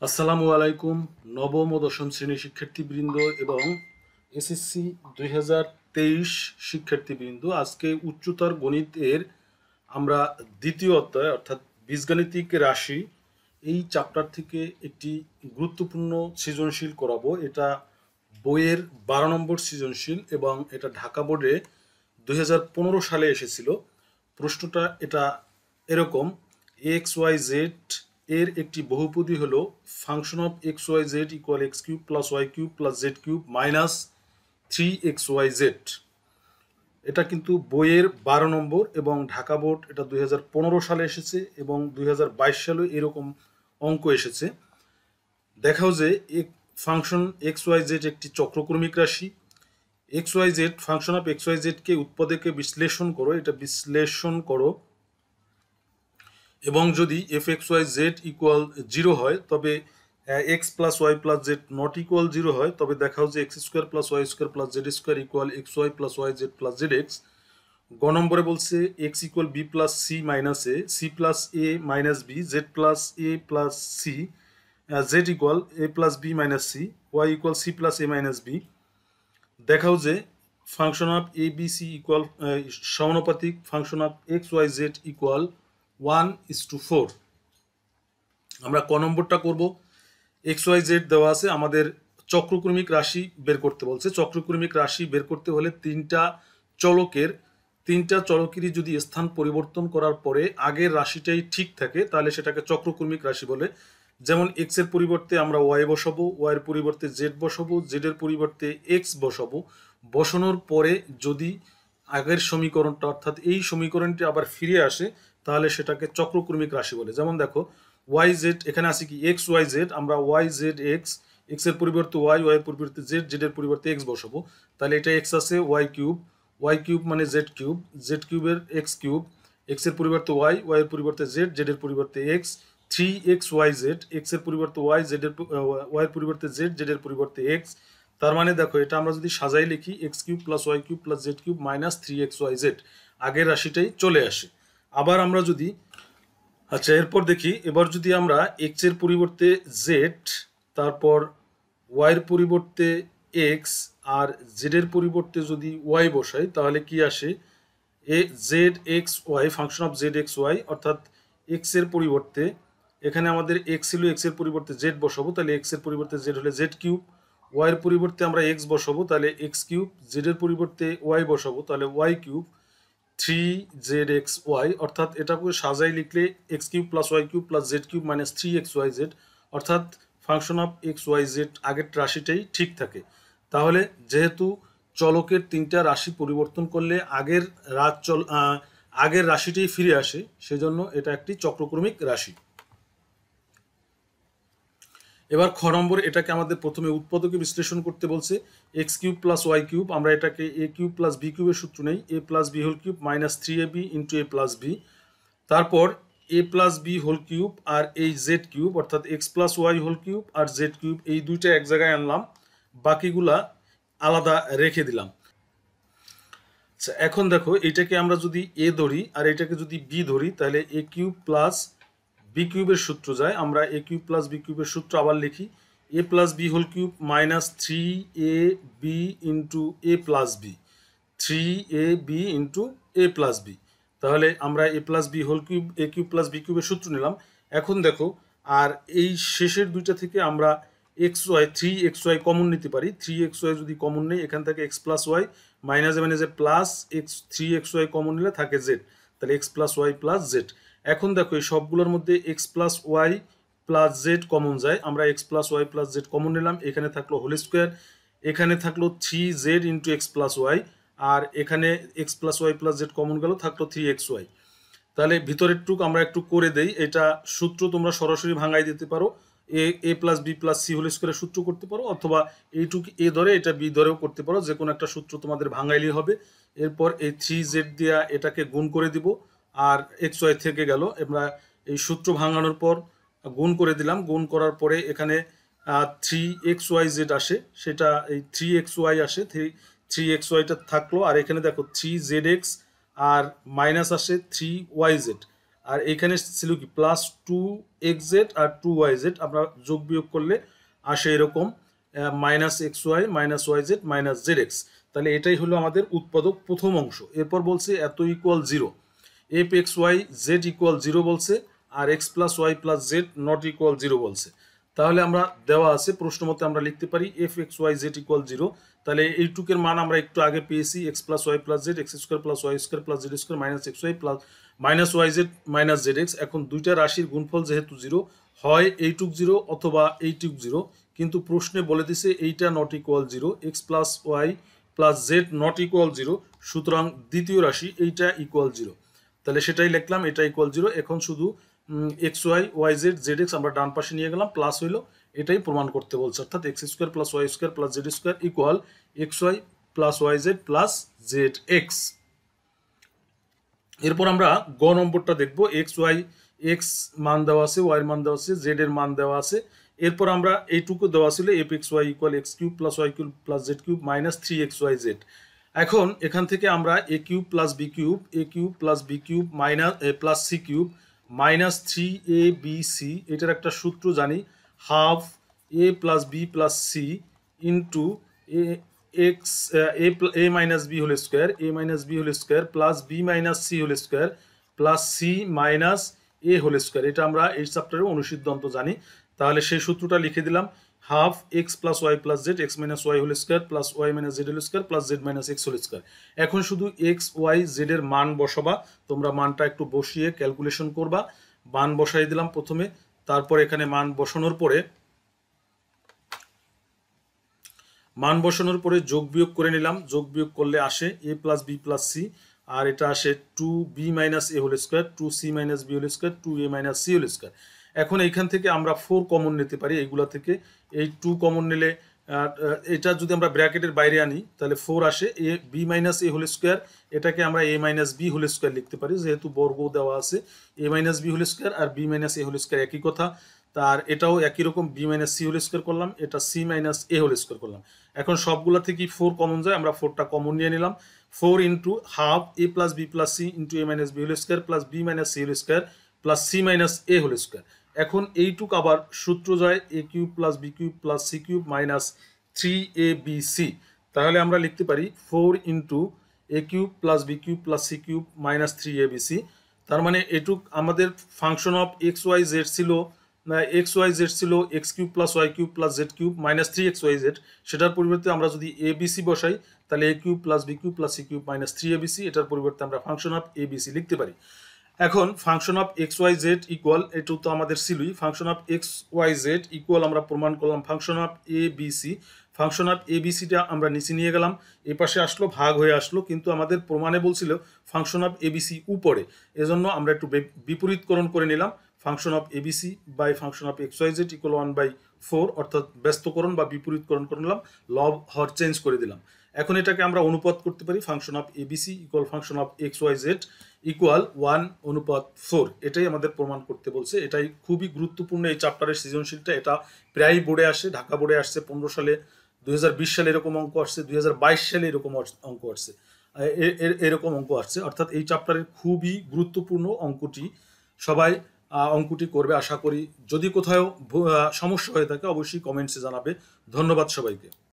আসসালামু আলাইকুম নবম ও দশম শ্রেণীর শিক্ষার্থীবৃন্দ এবং এসএসসি 2023 শিক্ষার্থীবৃন্দ। আজকে উচ্চতর গণিতের আমরা দ্বিতীয় অধ্যায় অর্থাৎ বীজগাণিতিক রাশি এই চ্যাপ্টার থেকে একটি গুরুত্বপূর্ণ সৃজনশীল করাবো। এটা বইয়ের 12 নম্বর সৃজনশীল এবং এটা ঢাকা বোর্ডে 2015 সালে এসেছিল। প্রশ্নটা এটা এরকম: এক্স ওয়াই জেড এর একটি বহুপদী হলো function of x Y Z equal x cube plus Y cube plus Z cube minus 3xyz। এটা কিন্তু বইয়ের 12 নম্বর এবং ঢাকা বোর্ড এটা 2015 সালে এসেছে এবং 2022 সালে এরকম অঙ্ক এসেছে। দেখাও যে ফাংশন এক্স ওয়াই জেড একটি চক্রক্রমিক রাশি। X Y Z function of x Y জেডকে উৎপাদকে বিশ্লেষণ করো, এটা বিশ্লেষণ করো এবং যদি F x Y Z equal 0 হয় তবে X plus Y plus Z not equal 0 হয় তবে দেখাও যে X square plus Y square plus Z square equal x Y plus Y Z plus Z X. গ নম্বরে বলছে X equal B plus C minus A, C plus A minus B, Z plus A plus C, Z equal A plus B minus C, Y equal C plus A minus B. দেখাও যে function of A B C equal সমানুপাতিক function of x Y Z equal 1:4। আমরা ক নম্বরটা করব। X Y Z দেওয়া আছে, আমাদের চক্রক্রমিক রাশি বের করতে বলছে। চক্রক্রমিক রাশি বের করতে হলে তিনটা চলকেরই যদি স্থান পরিবর্তন করার পরে আগের রাশিটাই ঠিক থাকে তাহলে সেটাকে চক্রক্রমিক রাশি বলে। যেমন এক্স এর পরিবর্তে আমরা ওয়াই বসাবো, ওয়াইয়ের পরিবর্তে জেড বসাবো, জেডের পরিবর্তে এক্স বসাবো। বসানোর পরে যদি আগের সমীকরণটা অর্থাৎ এই সমীকরণটি আবার ফিরে আসে তাহলে সেটাকে চক্রক্রমিক রাশি বলে। যেমন দেখো ওয়াই জেড, এখানে আছে কি এক্স ওয়াই জেড, আমরা ওয়াই জেড এক্স, এক্স এর পরিবর্তে ওয়াই, ওয়াই এর পরিবর্তে জেড, জেডের পরিবর্তে এক্স বসাবো। তাহলে এটা এক্স আছে ওয়াই কিউব মানে জেড কিউবের এক্স কিউব, এক্স এর পরিবর্তে ওয়াই, ওয়াই এর পরিবর্তে জেড, জেডের পরিবর্তে এক্স, 3xyz, এক্স এর পরিবর্তে ওয়াই, জেড এর ওয়াই এর পরিবর্তে জেড, জেডের পরিবর্তে এক্স। তার মানে দেখো এটা আমরা যদি সাজাই লিখি x cube plus Y cube plus Z cube minus 3xyz, আগের রাশিটাই চলে আসে। আবার আমরা যদি এরপর দেখি, এবার যদি আমরা এক্স এর পরিবর্তে জেড, তারপর ওয়াইয়ের পরিবর্তে এক্স আর জেডের পরিবর্তে যদি ওয়াই বসাই তাহলে কি আসে? Z x y, function of z x y, অর্থাৎ এক্স এর পরিবর্তে এখানে আমাদের এক্স ছিল, এক্স এর পরিবর্তে জেড বসাবো তাহলে এক্স এর পরিবর্তে জেড হলে জেড কিউব, ওয়াই এর পরিবর্তে আমরা এক্স বসাবো তাহলে এক্স কিউব, জেড এর পরিবর্তে ওয়াই বসাবো তাহলে ওয়াই কিউব, 3zxy, অর্থাৎ এটাকে সাজাই লিখলে x cube plus Y cube plus Z cube minus 3xyz, অর্থাৎ function of x Y z আগের রাশিটাই ঠিক থাকে। তাহলে যেহেতু চলকের তিনটা রাশি পরিবর্তন করলে আগের রাশিটাই ফিরে আসে, সেজন্য এটা একটি চক্রক্রমিক রাশি। এবার খ নম্বর, এটাকে আমাদের প্রথমে উৎপাদকে বিশ্লেষণ করতে বলছে। X cube plus Y cube, আমরা এটাকে এ কিউব প্লাস বি কিউবের সূত্র নেই, A plus B whole cube minus 3ab into A plus B. তারপর A plus B whole cube আর এই জেড কিউব, অর্থাৎ X plus Y whole cube আর জেড কিউব, এই দুইটা এক জায়গায় আনলাম, বাকিগুলা আলাদা রেখে দিলাম। আচ্ছা, এখন দেখো এটাকে আমরা যদি এ ধরি আর এটাকে যদি বি ধরি তাহলে এ কিউব প্লাস বি কিউবের সূত্র যায়। আমরা এ কিউব প্লাস বি কিউবের সূত্র আবার লিখি, A plus B whole cube minus 3ab into A plus B, 3ab into A plus B. তাহলে আমরা A plus B whole cube, A cube plus B কিউবের সূত্র নিলাম। এখন দেখো আর এই শেষের দুইটা থেকে আমরা এক্স ওয়াই, 3xy কমন নিতে পারি। 3xy যদি কমন নেই এখান থেকে এক্স প্লাস ওয়াই মাইনাস মাইনাসে প্লাস এক্স, 3xy কমন নিলে থাকে জেড, তাহলে X plus Y plus Z. এখন দেখো এই সবগুলোর মধ্যে X plus Y plus Z common যায়, আমরা X plus Y plus Z common নিলাম। এখানে থাকলো হোল স্কোয়ার, এখানে থাকলো 3z into X plus Y, আর এখানে X plus Y plus Z common গেল, থাকলো 3xy। তাহলে ভিতরের টুক আমরা একটু করে দেই, এটা সূত্র তোমরা সরাসরি ভাঙাই দিতে পারো, A plus B plus C whole স্কোয়ারের সূত্র করতে পারো, অথবা এইটুক এ ধরে এটা বি ধরেও করতে পারো, যে কোনো একটা সূত্র তোমাদের ভাঙাইলেই হবে। এরপর এই 3z দিয়া এটাকে গুণ করে দিব আর এক্স ওয়াই থেকে গেল। আমরা এই সূত্র ভাঙানোর পর গুণ করে দিলাম, গুণ করার পরে এখানে 3xyz আসে, সেটা এই 3xy আসে, 3xyটা থাকলো, আর এখানে দেখো 3zx আর মাইনাস আসে 3yz, আর এখানে ছিল কি প্লাস 2xz আর 2yz, আমরা যোগ বিয়োগ করলে আসে এরকম -xy -yz -zx। তাহলে এটাই হলো আমাদের উৎপাদক প্রথম অংশ। এরপর বলছে এত equal 0, F x Y Z equal 0 বলছে, আর X plus Y plus Z not equal 0 বলছে। তাহলে আমরা দেওয়া আছে প্রশ্ন মতে আমরা লিখতে পারি f x Y Z equal 0। তাহলে এইটুকের মান আমরা একটু আগে পেয়েছি, x plus Y plus Z x square plus Y square plus Z square minus x Y plus minus y z minus z x. এখন দুইটা রাশির গুণফল যেহেতু 0, হয় এইটুক 0 অথবা এইটুক 0, কিন্তু প্রশ্নে বলে দিছে এইটা not equal 0, x plus Y plus Z not equal 0, সুতরাং দ্বিতীয় রাশি এইটা ইকুয়াল 0। তাহলে সেটাই লিখলাম, এটা ইকুয়াল 0। এখন শুধু x y y z z x আমরা ডান পাশে নিয়ে গেলাম, প্লাস হইলো, এটাই প্রমাণ করতে বলছে। অর্থাৎ x square plus Y square plus Z square equal x Y plus Y Z plus Z x. এরপর আমরা গ নম্বরটা দেখব। এক্স ওয়াই, এক্স মান দেওয়া আছে, ওয়াই এর মান দেওয়া আছে, জেড এর মান দেওয়া আছে। এরপর আমরা এইটুকু দেওয়া ছিল F x Y equal x cube plus Y cube plus Z cube minus 3xyz। এখন এখান থেকে আমরা A cube plus B cube, A cube plus B cube minus plus C cube minus 3abc, এটার একটা সূত্র জানি, half A plus B plus C into A X A minus B whole square, A minus B whole square plus B minus C whole square plus C minus A whole square. এটা আমরা এই চ্যাপ্টারের অনুসিদ্ধান্ত জানি। তাহলে সেই সূত্রটা লিখে দিলাম, half x plus Y plus Z x minus y whole square plus Y minus z whole square plus z minus x whole square. এখন শুধু এক্স ওয়াই জেড এর মান বসাবা, তোমরা মানটা একটু বসিয়ে ক্যালকুলেশন করবা। মান বসাই দিলাম প্রথমে, তারপর এখানে মান বসানোর পরে যোগ বিয়োগ করে নিলাম। যোগ বিয়োগ করলে আসে A plus B plus C, আর এটা আসে 2b মাইনাস এ whole square 2c minus B whole square 2a minus C whole square. এখন এইখান থেকে আমরা 4 কমন নিতে পারি, এইগুলা থেকে এই 2 কমন নিলে এটা যদি আমরা ব্র্যাকেটের বাইরে আনি তাহলে 4 আসে, a b minus A whole square, এটাকে আমরা a minus B whole square লিখতে পারি, যেহেতু বর্গ দেওয়া আছে। A minus B whole square আর বি মাইনাস এ হোল স্কোয়ার একই কথা, তার এটাও একই রকম, b minus C whole square করলাম, এটা সি মাইনাস এ হোল স্কোয়ার করলাম। এখন সবগুলা থেকেই 4 কমন যায়, আমরা 4টা কমন নিয়ে নিলাম। 4 into half A plus B plus C into A minus B whole square plus B minus C whole square plus C minus A whole square. এখন এইটুক আবার সূত্র যায় A cube plus B cube plus C cube minus 3abc। তাহলে আমরা লিখতে পারি 4 into A cube plus B cube plus C cube minus 3abc। তার মানে এটুক আমাদের function of x Y Z ছিল, এক্স ওয়াই জেড ছিল X cube plus Y cube plus Z cube minus 3xyz। সেটার পরিবর্তে আমরা যদি এবিসি বসাই তাহলে A cube plus B cube plus C cube minus 3abc, এটার পরিবর্তে আমরা ফাংশন অফ এবিসি লিখতে পারি। এখন function of x Y Z equal, এটাও তো আমাদের ছিলই, function of x Y Z equal আমরা প্রমাণ করলাম function of ABC. Function of এবিসিটা আমরা নিচে নিয়ে গেলাম, এ পাশে আসলো, ভাগ হয়ে আসলো, কিন্তু আমাদের প্রমাণে বলছিল ফাংশন অফ এবিসি উপরে, এজন্য আমরা একটু বিপরীতকরণ করে নিলাম। Function of ABC by function of x Y Z equal 1/4, অর্থাৎ ব্যস্তকরণ বা বিপরীতকরণ করে নিলাম, লব হর চেঞ্জ করে দিলাম। এখন এটাকে আমরা অনুপাত করতে পারি, function of ABC equal function of x Y Z equal 1/4। এটাই আমাদের প্রমাণ করতে বলছে। এটাই খুবই গুরুত্বপূর্ণ এই চ্যাপ্টারের সৃজনশীলটা। এটা প্রায় বোর্ডে আসে, ঢাকা বোর্ডে আসছে 15 সালে, 2020 সালে এরকম অঙ্ক আসছে, 2022 সালে এরকম অঙ্ক আসছে, এরকম অঙ্ক আসছে। অর্থাৎ এই চ্যাপ্টারের খুবই গুরুত্বপূর্ণ অঙ্কটি, সবাই অঙ্কটি করবে আশা করি। যদি কোথাও সমস্যা হয়ে থাকে অবশ্যই কমেন্টসে জানাবে। ধন্যবাদ সবাইকে।